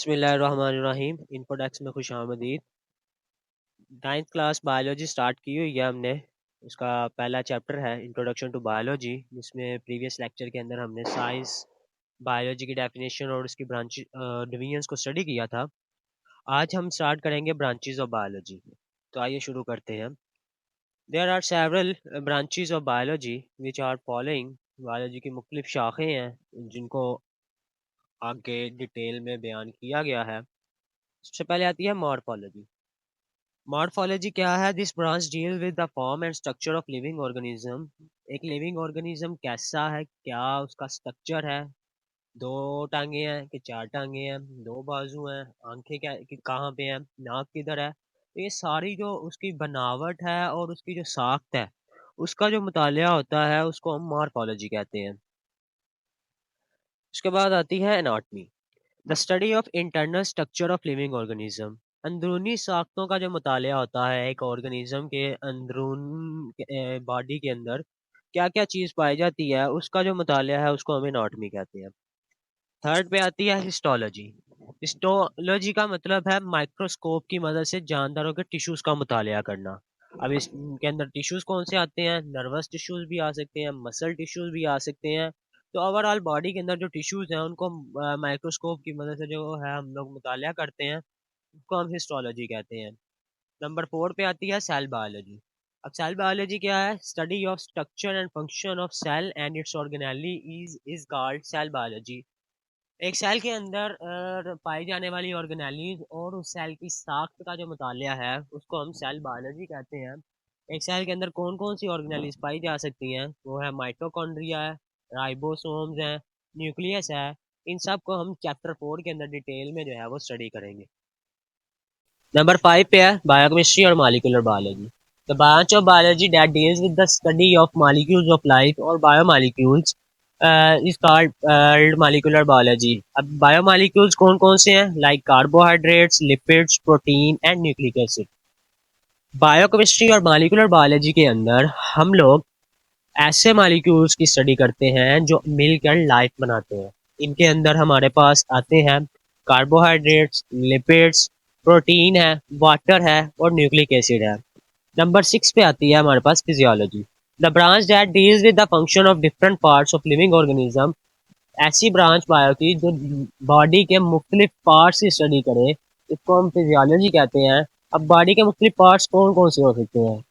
बिस्मिल्लाहिर्रहमानिर्रहीम। इनफोडेक्स में खुश आमदीद। 9th क्लास बायोलॉजी स्टार्ट की हुई है हमने। उसका पहला चैप्टर है इंट्रोडक्शन टू बायोलॉजी, जिसमें प्रीवियस लेक्चर के अंदर हमने साइंस बायोलॉजी की डेफिनेशन और उसकी ब्रांच डिवीजन्स को स्टडी किया था। आज हम स्टार्ट करेंगे ब्रांचेस ऑफ बायोलॉजी। तो आइए शुरू करते हैं। There are several branches of biology which are following. Biology की मुख्तलिफ शाखें हैं जिनको आगे डिटेल में बयान किया गया है। सबसे पहले आती है मॉर्फोलॉजी। मॉर्फोलॉजी क्या है? This branch deal with the form and structure of living organism. एक लिविंग ऑर्गेनिज्म कैसा है, क्या उसका स्ट्रक्चर है, दो टांगे हैं कि चार टांगे हैं, दो बाजू हैं, आंखें क्या कहाँ पे हैं, नाक किधर है। तो ये सारी जो उसकी बनावट है और उसकी जो साख्त है, उसका जो मुतालिया होता है उसको हम मॉर्फोलॉजी कहते हैं। उसके बाद आती है anatomy. The study of internal structure of living organism. अंदरूनी साख्तों का जो मुतालिया होता है एक ऑर्गेनिज्म के अंदरून बॉडी के अंदर क्या क्या चीज़ पाई जाती है, उसका जो मुतालिया है उसको हम एनाटमी कहते हैं। थर्ड पे आती है हिस्टोलॉजी। हिस्टोलॉजी का मतलब है माइक्रोस्कोप की मदद से जानदारों के टिश्यूज का मुतालिया करना। अब इसके अंदर टिश्यूज कौन से आते हैं? नर्वस टिश्यूज भी आ सकते हैं, मसल टिश्यूज भी आ सकते हैं। तो ओवरऑल बॉडी के अंदर जो टिश्यूज हैं उनको माइक्रोस्कोप की मदद से जो है हम लोग मुतालिया करते हैं, उसको हम हिस्टोलॉजी कहते हैं। नंबर 4 पे आती है सेल बायोलॉजी। अब सेल बायोलॉजी क्या है? Study of structure and function of cell and its organelle is called cell biology. एक सेल के अंदर पाई जाने वाली ऑर्गेनेलीज और उस सेल की साख्त का जो मुतालिया है उसको हम सेल बायोलॉजी कहते हैं। एक सेल के अंदर कौन कौन सी ऑर्गेनेलीज पाई जा सकती हैं? वो है माइटोकॉन्ड्रिया है, राइबोसोम्स हैं, न्यूक्लियस है। इन सब को हम चैप्टर 4 के अंदर डिटेल में जो है वो स्टडी करेंगे। नंबर 5 पे है बायोकेमिस्ट्री और molecular biology. The branch of biology that deals with the study of molecules of life और biomolecules is called molecular biology. अब बायोमॉलिक्यूल्स कौन कौन से हैं? Like carbohydrates, lipids, protein and nucleic acid. Biochemistry और मॉलिक्यूलर बायोलॉजी के अंदर हम लोग ऐसे मॉलिक्यूल्स की स्टडी करते हैं जो मिलकर लाइफ बनाते हैं। इनके अंदर हमारे पास आते हैं कार्बोहाइड्रेट्स, लिपिड्स, प्रोटीन है, वाटर है और न्यूक्लिक एसिड है। नंबर 6 पे आती है हमारे पास physiology. The branch that deals with the function of different parts of living organism. ऐसी ब्रांच बायो की जो बॉडी के मुख्तलिफ पार्ट्स की स्टडी करे, इसको हम फिजियोलॉजी कहते हैं। अब बॉडी के मुख्तलिफ पार्ट्स कौन कौन से हो सकते हैं?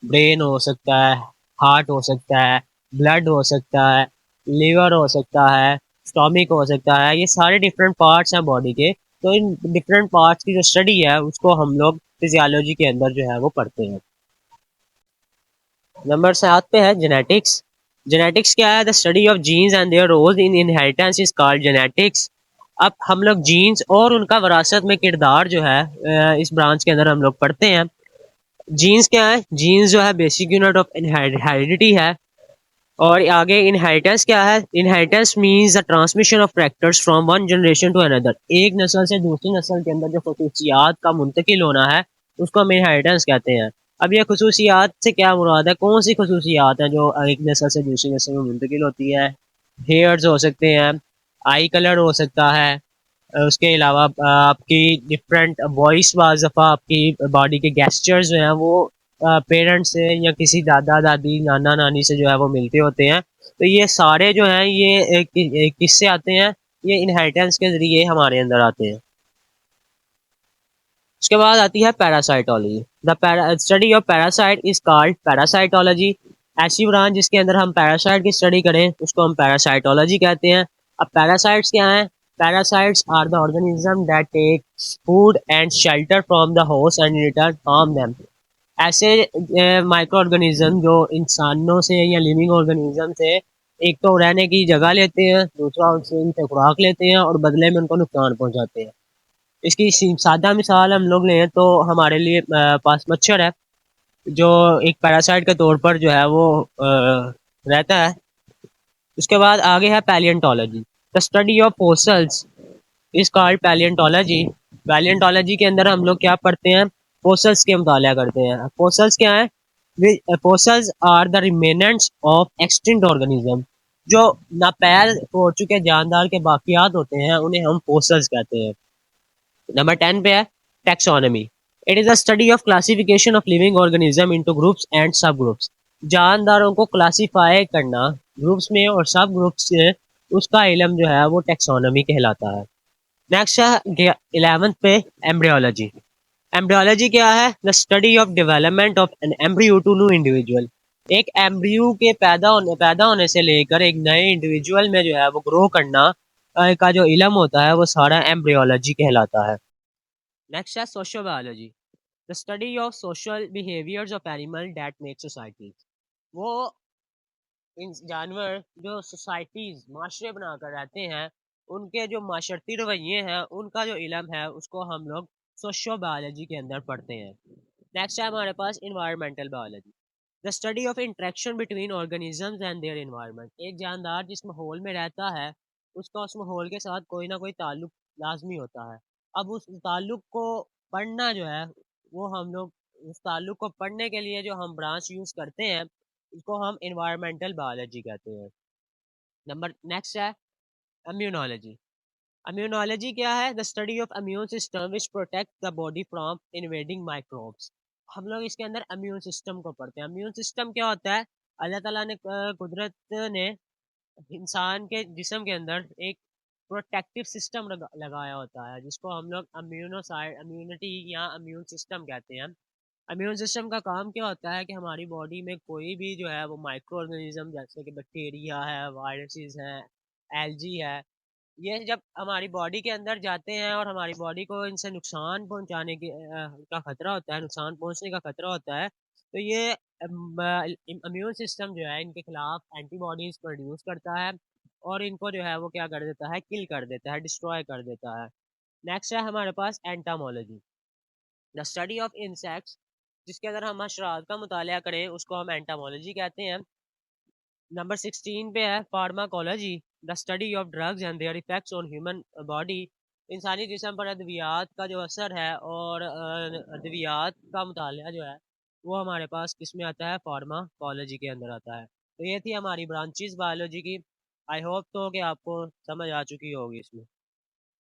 ब्रेन हो सकता है, हार्ट हो सकता है, ब्लड हो सकता है, लिवर हो सकता है, स्टोमिक हो सकता है। ये सारे डिफरेंट पार्ट्स हैं बॉडी के। तो इन डिफरेंट पार्ट्स की जो स्टडी है उसको हम लोग फिजियोलॉजी के अंदर जो है वो पढ़ते हैं। नंबर 7 पे है जेनेटिक्स। जेनेटिक्स क्या है? The study of genes and their role in inheritance is called genetics. अब हम लोग जीन्स और उनका विरासत में किरदार जो है इस ब्रांच के अंदर हम लोग पढ़ते हैं। जीन्स क्या है? जीन्स जो है बेसिक यूनिट ऑफ हेरिडिटी है। और आगे इनहेरिटेंस क्या है? Inheritance means the transmission of factors from one generation to another. एक नस्ल से दूसरी नस्ल के अंदर जो खसूसियात का मुंतकिल होना है उसको हम इनहेरिटेंस कहते हैं। अब ये खसूसियात से क्या मुराद है? कौन सी खसूसियात हैं जो एक नस्ल से दूसरी नस्ल में मुंतकिल होती है? हेयर्स हो सकते हैं, आई कलर हो सकता है, उसके अलावा आपकी डिफरेंट वॉइस, बाज़ दफ़ा आपकी बॉडी के गेस्चर्स जो हैं वो पेरेंट्स से या किसी दादा दादी नाना नानी से जो है वो मिलते होते हैं। तो ये सारे जो हैं ये किससे आते हैं? ये इनहेरिटेंस के ज़रिए हमारे अंदर आते हैं। उसके बाद आती है parasitology. The study of parasite is called parasitology. ऐसी ब्रांच जिसके अंदर हम पैरासाइट की स्टडी करें उसको हम पैरासाइटोलॉजी कहते हैं। अब पैरासाइट्स क्या हैं? Parasites are the organism that takes food and shelter from the host and return harm them. ऐसे माइक्रो ऑर्गेनिज्म जो इंसानों से या लिविंग ऑर्गेनिज्म से एक तो रहने की जगह लेते हैं, दूसरा उनसे उनसे खुराक लेते हैं और बदले में उनको नुकसान पहुंचाते हैं। इसकी सादा मिसाल हम लोग लें तो हमारे लिए पास मच्छर है जो एक पैरासाइट के तौर पर जो है वो रहता है। उसके बाद आगे है palaeontology. The study of fossils is called palaeontology. Palaeontology के अंदर हम लोग क्या पढ़ते हैं? फोसिल्स के मुताला करते हैं। फोसिल्स क्या है? Fossils are the remnants of extinct organism. जो नापैद हो चुके जानदार के बाकियात होते हैं उन्हें हम फोसिल्स कहते हैं। नंबर 10 पे है taxonomy. It is the study of classification of living organism into groups and सब ग्रुप्स। जानदारों को क्लासिफाई करना ग्रुप्स में और सब ग्रुप्स से, उसका इल्म जो है वो टैक्सोनॉमी कहलाता है। नेक्स्ट है 11th पे एम्ब्रियोलॉजी। एम्ब्रियोलॉजी क्या है? The study of development of an embryo to new individual. एक एम्ब्रियो के पैदा होने से लेकर एक नए इंडिविजुअल में जो है वो ग्रो करना का जो इल्म होता है वो सारा एम्ब्रियोलॉजी कहलाता है। नेक्स्ट है sociobiology. The study of social behaviours of animal that make societies. वो इन जानवर जो सोसाइटीज माशरे बनाकर रहते हैं, उनके जो माशरती रवैये हैं, उनका जो इल्म है उसको हम लोग सोशियोबायोलॉजी के अंदर पढ़ते हैं। नेक्स्ट है हमारे पास environmental biology. The study of interaction between organisms and their environment. एक जानदार जिस माहौल में रहता है, उसका उस माहौल के साथ कोई ना कोई ताल्लुक लाजमी होता है। अब उस ताल्लुक को पढ़ना जो है, वो हम लोग उस ताल्लुक को पढ़ने के लिए जो हम ब्रांच यूज़ करते हैं, उसको हम इन्वायरमेंटल बायोलॉजी कहते हैं। नंबर नेक्स्ट है इम्यूनोलॉजी। इम्यूनोलॉजी क्या है? The study of immune system which protect the body from invading microbes. हम लोग इसके अंदर इम्यून सिस्टम को पढ़ते हैं। इम्यून सिस्टम क्या होता है? अल्लाह ताला ने कुदरत ने इंसान के जिस्म के अंदर एक प्रोटेक्टिव सिस्टम लगाया होता है, जिसको हम लोग इम्यूनोसाइड इम्यूनिटी या इम्यून सिस्टम कहते हैं। इम्यून सिस्टम का काम क्या होता है कि हमारी बॉडी में कोई भी जो है वो माइक्रो ऑर्गेनिज्म जैसे कि बैक्टीरिया है, वायरसेस हैं, एलजी है, ये जब हमारी बॉडी के अंदर जाते हैं और हमारी बॉडी को इनसे नुकसान पहुंचाने का खतरा होता है, नुकसान पहुंचने का खतरा होता है, तो ये इम्यून सिस्टम जो है इनके खिलाफ एंटीबॉडीज प्रोड्यूस करता है और इनको जो है वो क्या कर देता है, किल कर देता है, डिस्ट्रॉय कर देता है। नेक्स्ट है हमारे पास entomology. The study of insects, जिसके अंदर हम हशरात का मुतालिया करें उसको हम एंटामोलॉजी कहते हैं। नंबर 16 पे है pharmacology. The study of drugs and there effects on human body. इंसानी जिस्म पर अद्वियात का जो असर है और अद्वियात का मुतालिया जो है वो हमारे पास किस में आता है? फार्माकोलॉजी के अंदर आता है। तो ये थी हमारी ब्रांचेस बायोलॉजी की। आई होप तो कि आपको समझ आ चुकी होगी इसमें।